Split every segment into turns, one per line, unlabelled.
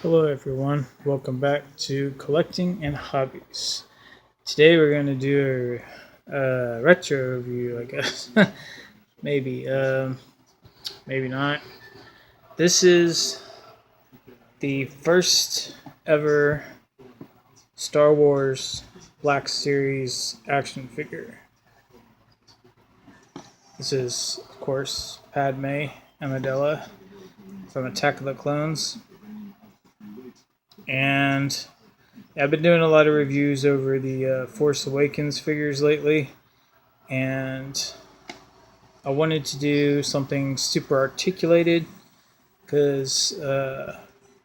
Hello everyone, welcome back to Collecting and Hobbies. Today we're going to do a retro review, I guess. Maybe, maybe not. This is the first ever Star Wars Black Series action figure. This is, of course, Padme Amidala from Attack of the Clones. And I've been doing a lot of reviews over the Force Awakens figures lately, and I wanted to do something super articulated because a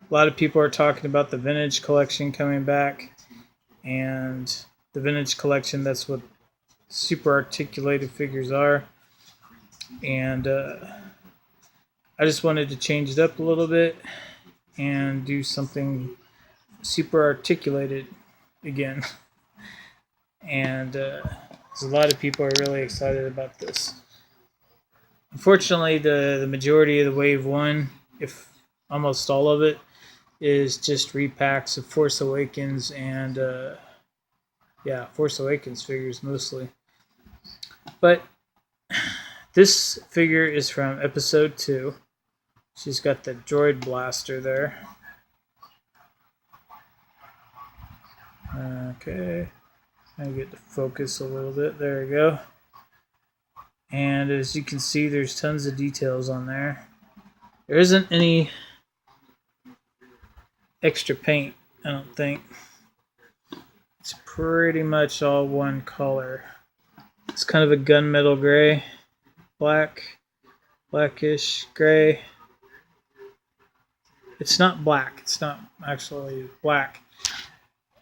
lot of people are talking about the vintage collection coming back, and the vintage collection, that's what super articulated figures are. And I just wanted to change it up a little bit and do something super articulated again. And a lot of people are really excited about this. Unfortunately, the majority of the Wave 1, if almost all of it, is just repacks of Force Awakens and Force Awakens figures mostly. But this figure is from Episode 2. She's got the droid blaster there. Okay, I get to focus a little bit. There we go. And as you can see, there's tons of details on there. There isn't any extra paint, I don't think. It's pretty much all one color. It's kind of a gunmetal gray, blackish gray. It's not black. It's not actually black.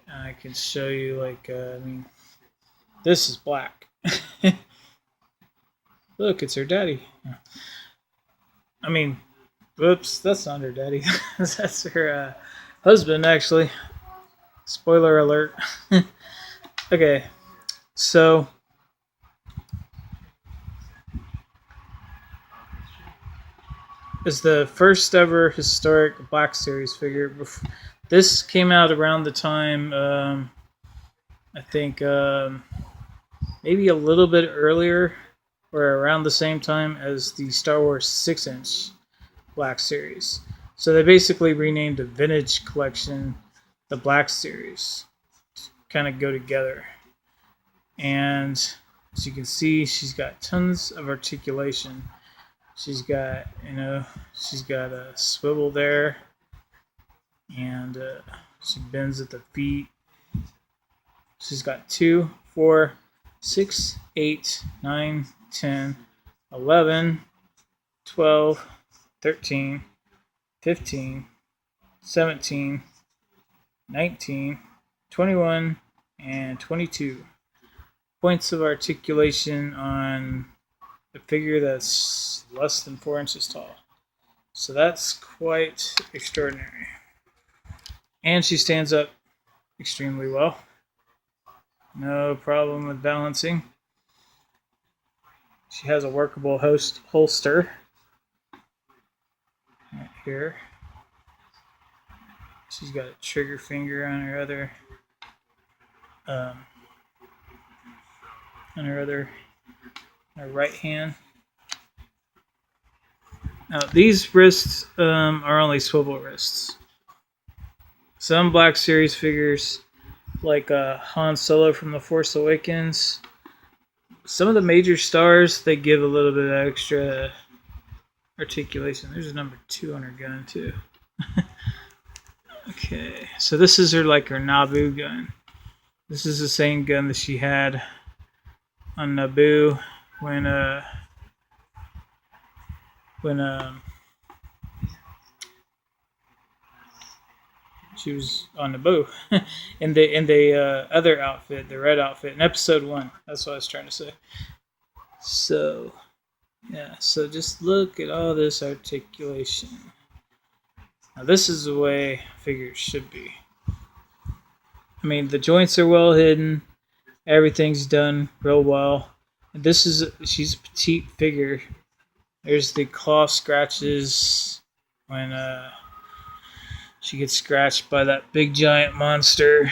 I can show you, this is black. Look, it's her daddy. Whoops, that's not her daddy. That's her husband, actually. Spoiler alert. Okay, so it's the first ever historic Black Series figure. This came out around the time, I think, maybe a little bit earlier, or around the same time as the Star Wars 6-inch Black Series. So they basically renamed the vintage collection the Black Series to kind of go together. And as you can see, she's got tons of articulation. She's got a swivel there. And she bends at the feet. She's got 2, 4, 6, 8, 9, 10, 11, 12, 13, 15, 17, 19, 21, and 22 points of articulation on a figure that's less than 4 inches tall. So that's quite extraordinary. And she stands up extremely well. No problem with balancing. She has a workable holster right here. She's got a trigger finger on her right hand. Now these wrists are only swivel wrists. Some Black Series figures, like Han Solo from The Force Awakens, some of the major stars, they give a little bit of extra articulation. There's a number 2 on her gun, too. Okay, so this is her Naboo gun. This is the same gun that she had on Naboo when she was on Naboo in the other outfit, the red outfit, in Episode 1. That's what I was trying to say. So, yeah. So just look at all this articulation. Now this is the way figures should be. The joints are well hidden. Everything's done real well. And she's a petite figure. There's the claw scratches when She gets scratched by that big giant monster.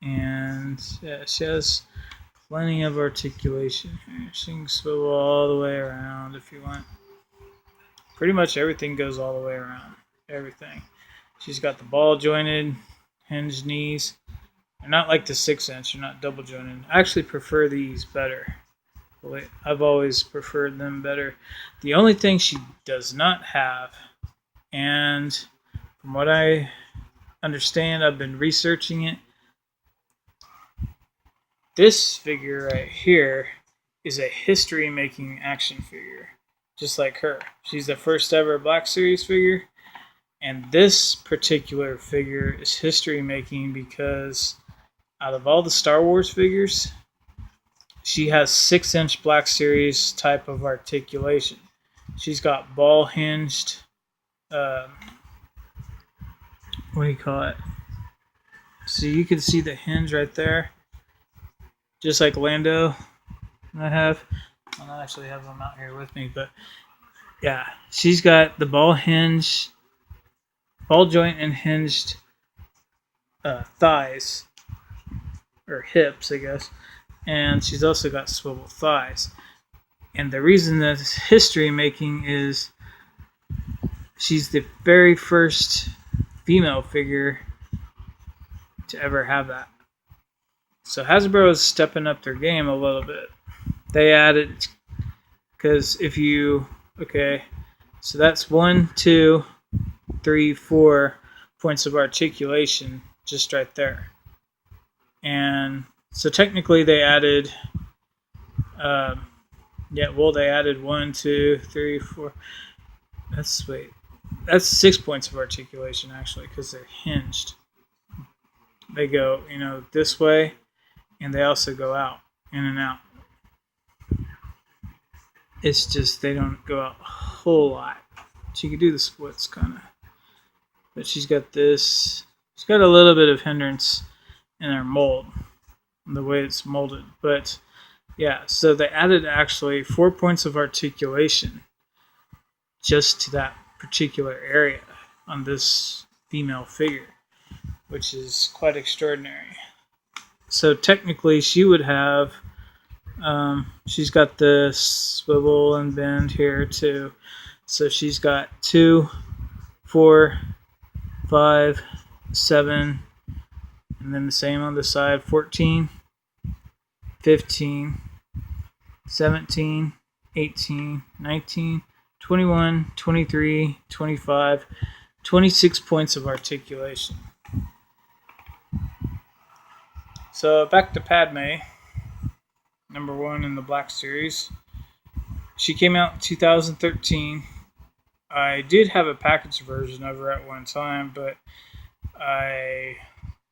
And yeah, she has plenty of articulation here. She can swivel all the way around if you want. Pretty much everything goes all the way around. Everything. She's got the ball jointed, hinged knees. They're not like the 6-inch. They're not double jointed. I actually prefer these better. I've always preferred them better. The only thing she does not have, and from what I understand, I've been researching it, this figure right here is a history-making action figure, just like her. She's the first ever Black Series figure, and this particular figure is history-making because out of all the Star Wars figures, she has 6-inch Black Series type of articulation. She's got ball hinged, what do you call it? So you can see the hinge right there, just like Lando. I don't actually have them out here with me, but yeah, she's got the ball joint and hinged thighs, or hips, I guess, and she's also got swivel thighs. And the reason that it's history making is she's the very first female figure to ever have that. So Hasbro is stepping up their game a little bit. They added, because so that's 1, 2, 3, 4 points of articulation just right there. And so technically they added, they added 1, 2, 3, 4. That's 6 points of articulation actually, because they're hinged. They go, this way, and they also go out, in and out. It's just they don't go out a whole lot. She can do the splits kind of, but she's got this. She's got a little bit of hindrance in her mold, in the way it's molded. But yeah, so they added actually 4 points of articulation just to that particular area on this female figure, which is quite extraordinary. So technically she would have, she's got the swivel and bend here too. So she's got 2, 4, 5, 7, and then the same on the side, 14, 15, 17, 18, 19, 21, 23, 25, 26 points of articulation. So back to Padme, number 1 in the Black Series. She came out in 2013. I did have a packaged version of her at one time, but I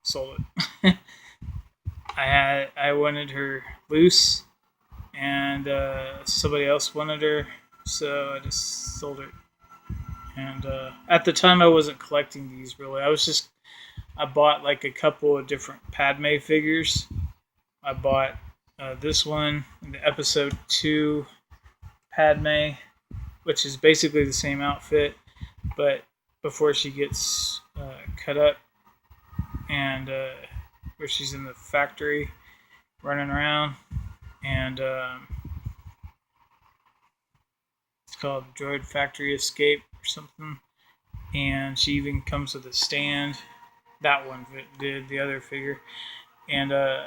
sold it. I wanted her loose, and somebody else wanted her, so I just sold her. And at the time, I wasn't collecting these really. I bought like a couple of different Padme figures. I bought this one, the Episode 2 Padme, which is basically the same outfit, but before she gets cut up, and where she's in the factory running around, and it's called Droid Factory Escape or something, and she even comes with a stand. That one did, the other figure. And I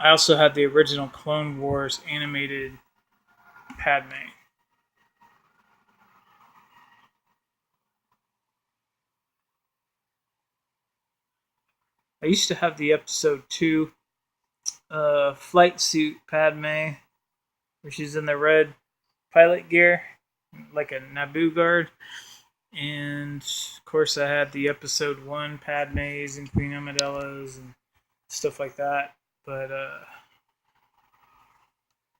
also had the original Clone Wars animated Padme. I used to have the Episode 2 flight suit Padme, where she's in the red pilot gear, like a Naboo guard. And of course I had the Episode 1 Padmes and Queen Amidellas and stuff like that. But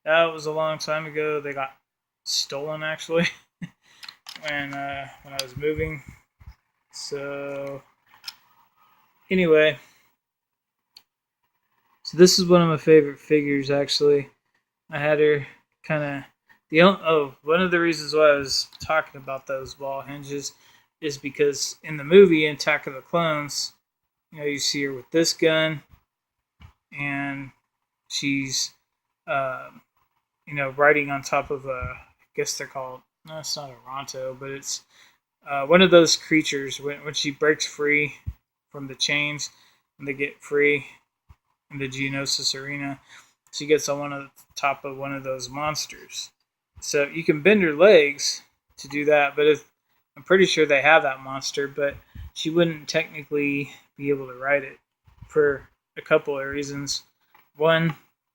that was a long time ago. They got stolen actually when I was moving. So anyway, so this is one of my favorite figures actually. I had her kind of One of the reasons why I was talking about those wall hinges is because in the movie Attack of the Clones, you see her with this gun, and she's, uh, riding on top of I guess they're called. No, it's not a Ronto, but it's one of those creatures. When she breaks free from the chains and they get free in the Geonosis arena, she gets on one of the top of one of those monsters. So you can bend her legs to do that, but I'm pretty sure they have that monster, but she wouldn't technically be able to ride it for a couple of reasons. One,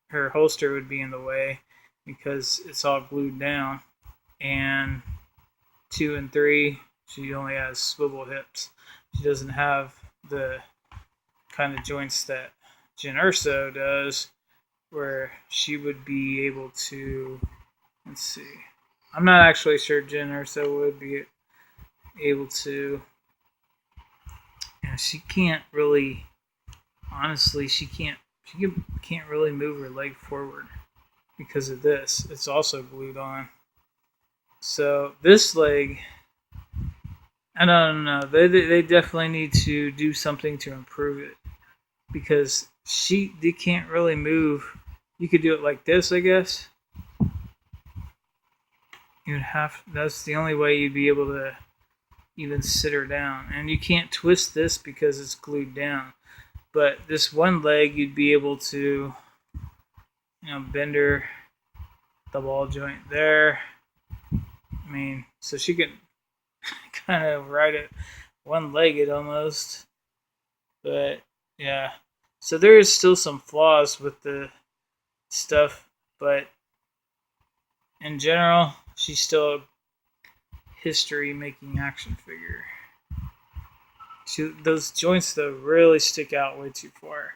her holster would be in the way because it's all glued down, and two and three, she only has swivel hips. She doesn't have the kind of joints that Jyn Erso does, where she would be able to. Let's see. I'm not actually sure Jyn Erso would be able to. She can't really. Honestly, she can't. She can't really move her leg forward because of this. It's also glued on. So this leg, I don't know. They definitely need to do something to improve it because they can't really move. You could do it like this, I guess. That's the only way you'd be able to even sit her down, and you can't twist this because it's glued down. But this one leg, you'd be able to, bend her, the ball joint there. I mean, so she could kind of ride it one-legged almost. But yeah, so there is still some flaws with the stuff, but in general, she's still a history-making action figure. Those joints though really stick out way too far.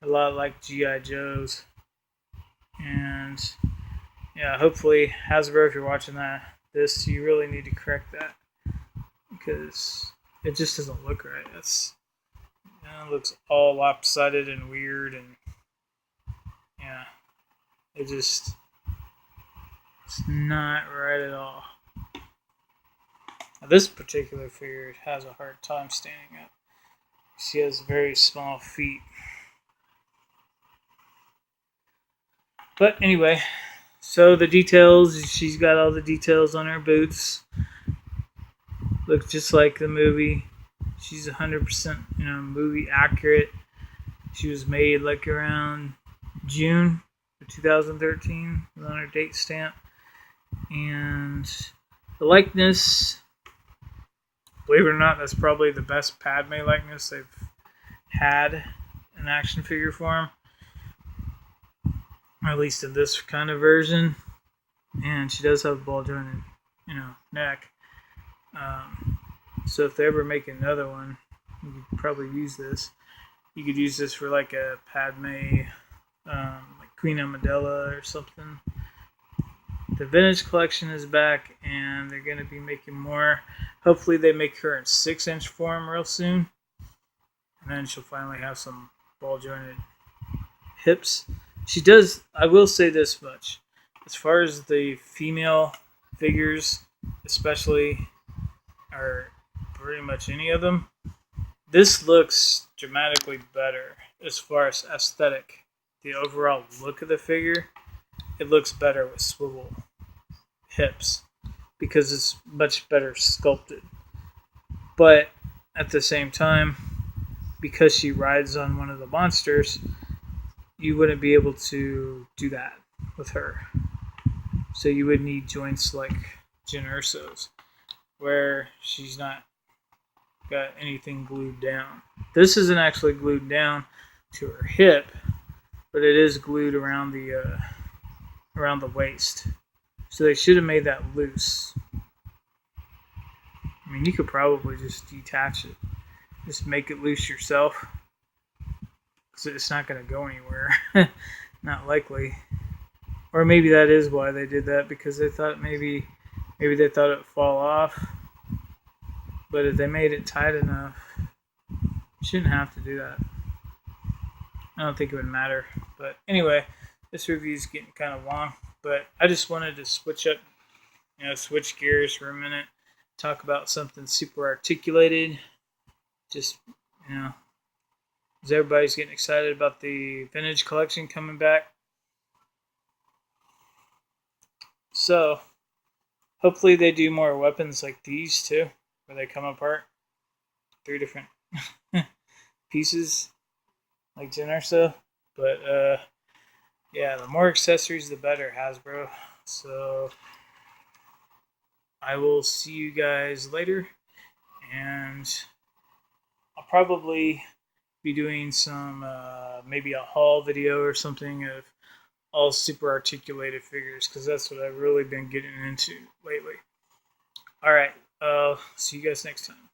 A lot like GI Joes, and yeah, hopefully Hasbro, if you're watching this, you really need to correct that because it just doesn't look right. It looks all lopsided and weird, and yeah, it's not right at all. Now, this particular figure has a hard time standing up. She has very small feet. But anyway, so the details, she's got all the details on her boots. Looks just like the movie. She's 100%, movie accurate. She was made like around June of 2013 on her date stamp. And the likeness, believe it or not, that's probably the best Padme likeness they've had in action figure form. Or at least in this kind of version. And she does have a ball jointed, neck. So if they ever make another one, you could probably use this. You could use this for like a Padme, like Queen Amidala or something. The vintage collection is back, and they're going to be making more. Hopefully they make her in 6-inch form real soon. And then she'll finally have some ball jointed hips. She does, I will say this much. As far as the female figures, especially, or pretty much any of them, this looks dramatically better as far as aesthetic. The overall look of the figure, it looks better with swivel hips because it's much better sculpted. But at the same time, because she rides on one of the monsters, you wouldn't be able to do that with her. So you would need joints like Jyn Erso's, where she's not got anything glued down. This isn't actually glued down to her hip, but it is glued around the waist. So they should have made that loose. I mean, you could probably just detach it, just make it loose yourself, because it's not going to go anywhere. Not likely. Or maybe that is why they did that, because they thought maybe they thought it would fall off. But if they made it tight enough, you shouldn't have to do that. I don't think it would matter. But anyway, this review is getting kind of long. But I just wanted to switch up, switch gears for a minute, talk about something super articulated. Just, you know, as everybody's getting excited about the vintage collection coming back. So, hopefully they do more weapons like these too, where they come apart. 3 different pieces, like Jin so. But, yeah, the more accessories, the better, Hasbro. So, I will see you guys later, and I'll probably be doing some, maybe a haul video or something of all super articulated figures, because that's what I've really been getting into lately. All right, see you guys next time.